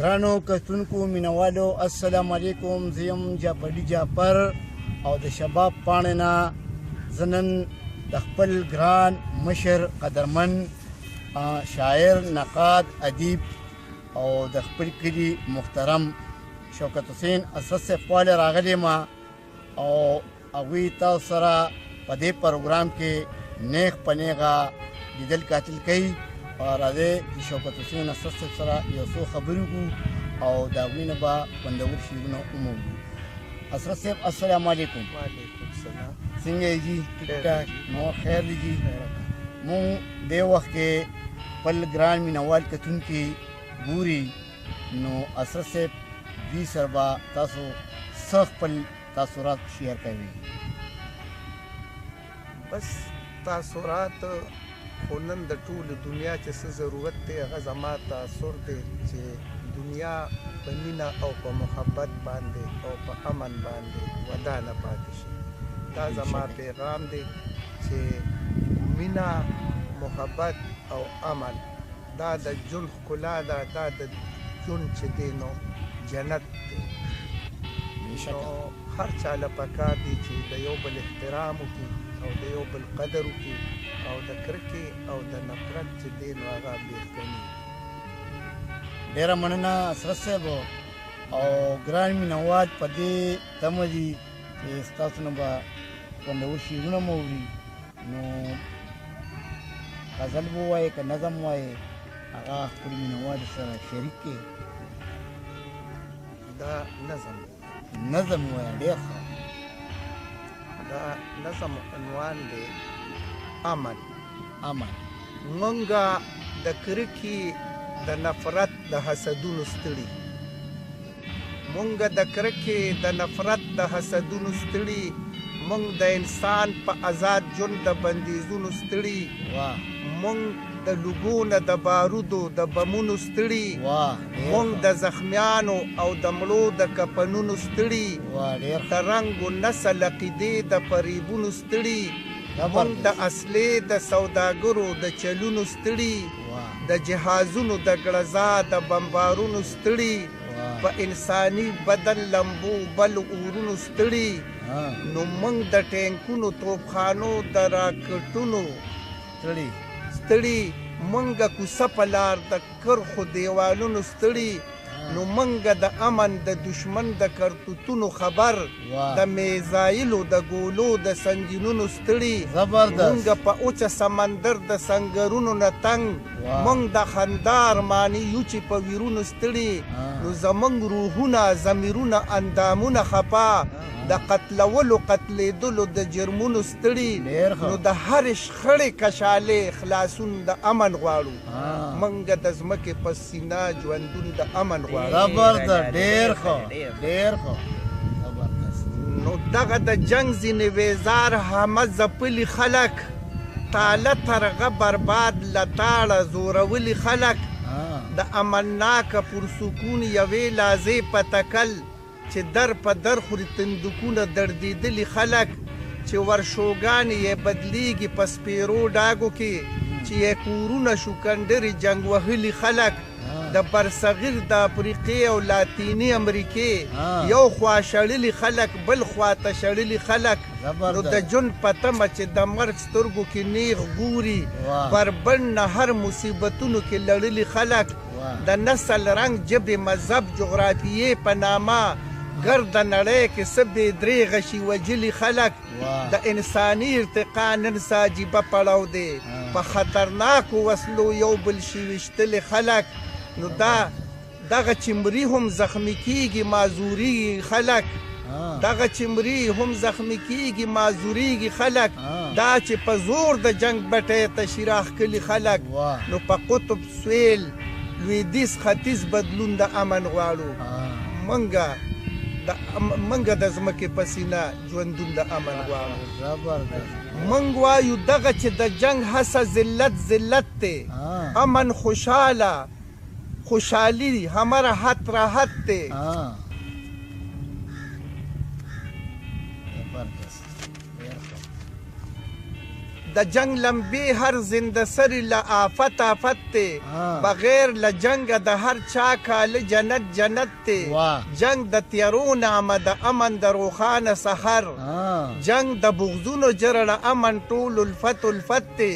ګرانو کتونکو مینوالو السلام علیکم. زه یم جعفري جعفر او د شباب پاڼې نه زه نن د خپل ګران مشر قدرمن شاعر نقاد ادیب او د خپل کلي محترم شوکت حسین اسد صاحب خواله راغلی یم او هغوی تاسو سره په دې پروګرام کې نیغ په نیغه لیدل کاتل کوي. راځئ چې شوکت حسین اسد صاحب سره یو څو خبرې وکړو او د هغوی نه به خوندور شعرونه ومومو. اسد صاحب السلام علیکم. وعلیکم السلام. څنګه یې جي؟ ټیک ټاک. نو خیر دی جي. مونږ دې وخت کې خپل ګران مینوال کتونکي ګوري نو اسد صاحب دوی سره به تاسو څه خپل تاثرات شیر کوي؟ بس تاثرات خو نن د ټولې دنیا چې څه ضرورت دی هغه زما تاثر دی چې دنیا په مینه او په محبت باندې او په امن باندې ودانه پاتې شي. دا زما پیغام دی چې مینه، محبت او امن دا د ژوند ښکلا ده، دا د ژوند چې دی نو جنت دی. نو هر چا له پکار دی چې د یو بل احترام وکړي او د یو بل قدر وکړي او د کرکې او د نفرت چې دی نو هغه بیخ کوي. ډېره مننه اسد صاحب او ګران مینوال په دې تمه دي چې ستاسو نه به خوندور شعرونه مو اوري. نو غزل به ووایې که نظم ووایې هغه خپلو مینوالو سره شریک کړي. دا نظم نظم ووایه. ډېر ښه. دا نظم عنوان دی امن. امن. مونږه د کرکې د نفرت د حسدونو ستړي، مونږه د کرکې د نفرت د حسدونو ستړي، مونږ د انسان په آزاد ژوند د بندیزونو ستړي، مونږ د لوګو نه د بارودو د بمونو ستړي، مونږ د زخمیانو او د مړو د کفنونو ستړي، د رنګ و نسل عقیدې د فریبونو ستړي، مونږ د اصلي د سوداګرو د چلونو ستړي، د جهازونو د ګړزا د بمبارونو ستړي، په انساني بدن لمبو بل اورونو ستړي. نو مونږ د ټینکونو توپخانو د راکټونو ستړي، مونږه کوڅه په لار د کرښو دیوالونو ستړي. نو مونږه د امن د دشمن د کرتوتونو خبر، د میزایلو د ګولو د سنجینونو ستړي، مونږه په اوچه سمندر د سنګرونو نه تنګ، مونږ د خندار مانی یو چې په ویرونو ستړي. نو زمونږ روحونه ضمیرونه اندامونه خفا، د قتلولو قتلېدلو د جرمونو ستړي. نو د هرې شخړې کشالې خلاصون د امن غواړو، مونږه د ځمکې په سینه ژوندون د امن غواړو. زبردست. ډېر ښه. ډېر ښه. نو دغه د جنگ ځینې ویزار همه ځپلي خلک، تاله ترغه برباد لتاړه زورولي خلک، د امنناکه پرسکون یوې لازې په تکل، چې در په در خوري تندکونه دردېدلي خلک، چې ورشوګانې یې بدلیږي په سپېرو ډاګو کې، چې یې کورونه شوکندرې جنګ وهلي خلک، د برصغیر د افریقې او لاتیني امریکې یو خوا شړلي خلک بل خوا ته شړلي خلک. نو د ژوند په تمه چې د مرګ سترګو کې نیغ ګوري، بربند نه هر مصیبتونو کې لړلي خلک، د نسل رنګ ژبې مذهب جغرافیې په نامه ګرد نړۍ کې څه بې درېغه شي وجلي خلک، د انساني ارتقا نن ساجیبه پړاو دی، په خطرناکو وسلو یو بل شي ویشتلي خلک. نو دغه چمري هم زخمی کیږي معذوریږي خلک، دغه چمري هم زخمی کیږي معذوریږي خلک، دا چې په زور د جنگ بټۍ ته شیراخ کلي خلک. نو په قطب سویل لویدیځ ختیځ بدلون د امن غواړو، مونږه د ځمکې په سینه ژوندون د امن غواړو. مونږ وایو دغه چې د جنگ هسه ذلت دی، امن خوشحالی همه راحت دی. د جنگ لمبې هر زنده سری له آفت آفت دی بغیر له جنګه د هر چا کاله جنت جنت دی جنگ د تیارو نامه د امن د روښانه سحر جنگ د بغضونو جرړه امن ټول الفت الفت دی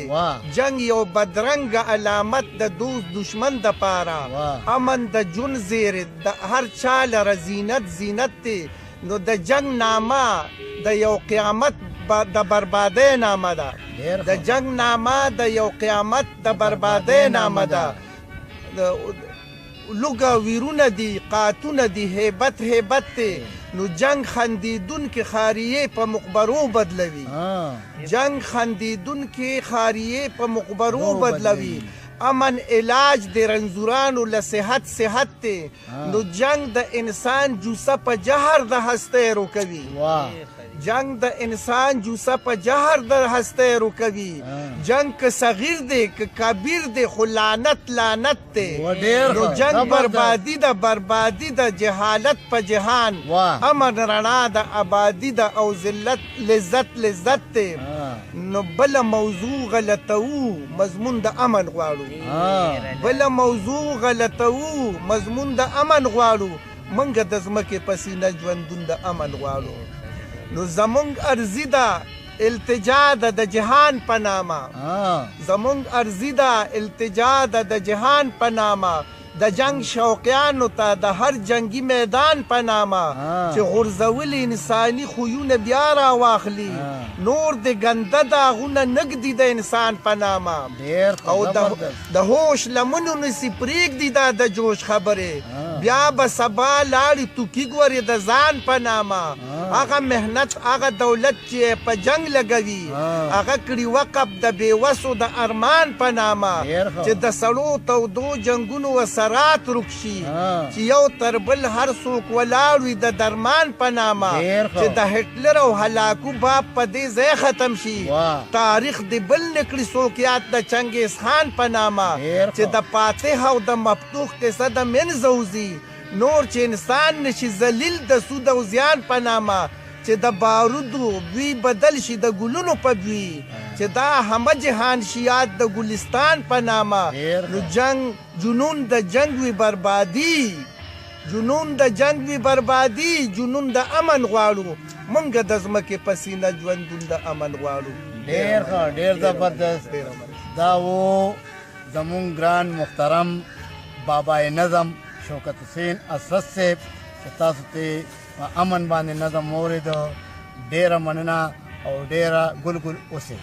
جنگ یو بدرنګه علامت د دوست دشمن د پاره امن د جون زیر د هر چا لره زینت زینت دی نو د جنگ نامه د یو قیامت د بربادۍ نامه ده د جنگ نامه د یو قیامت د بربادۍ نامه ده لوګه ویرونه دي قاتونه دي هیبت هیبت دی نو جنگ خندیدونکې خاریې په مقبرو بدلوي جنگ خندیدونکې خاریې په مقبرو بدلوي امن علاج د رنځورانو له صحت صحت دی نو جنگ د انسان جوسه په جهر د هستۍ روکوي جنگ د انسان جوسه په جهر د هستۍ روکوي جنگ که صغیر دی که کبیر دی خو لعنت لعنت دی نو جنگ بربادي د بربادي د جهالت په جهان امن رڼا د آبادي د او ذلت لذت لذت دی نو بل موضوع غلطوو مضمون د امن غواړو بل موضوع غلطوو مضمون د امن غواړو منګه د ځمکې په سینه ژوندون د امن غواړو نو زمونږ ارزي ده التجا ده د جهان په نامه زمونږ ارزي ده التجا ده د جهان په نامه د جنگ شوقیانو ته د هر جنگي میدان په نامه چې غورځولي انساني خویونه بیا راواخلي نور د ګنده داغونه نږدي د انسان په نامه او د هوش لمنو نسي پرېږدي دا د جوش خبرې بیا به سبا لاړې توکي ګورې د ځان په نامه هغه محنت هغه دولت چې په جنگ لګوي هغه کړي وقف د بېوسو د ارمان په نامه چې د سړو تودو جنګونو رات رکشي چې یو تر بل هر څوک ولاړ وي د درمان په نامه چې د هټلر او هلاکو باب په دې ځای ختم شي تاریخ د بل نکړي څوک یاد د چنګیز خان په نامه چې د فاتح او د مفتوح قصه د منځه وځي نور چې انسان نشي ذلیل د سود او زیان په نامه چې د بارودو بوی بدل شي د ګلونو په بوی چې دا همه جهان شي یاد د ګلستان په نامه نو جنگ جنون د جنگ وی بربادي جنون د جنگ وی بربادي جنون د امن غواړو منګه د ځمکې په سینه ژوندون د امن غواړو ډېر زبردست دا و زمونږ ګران محترم بابای نظم شوکت حسین اسرت صاحب چې تاسو ته امن باندې نظم اورېده ډېره مننه او ډېره ګل ګل اوسئ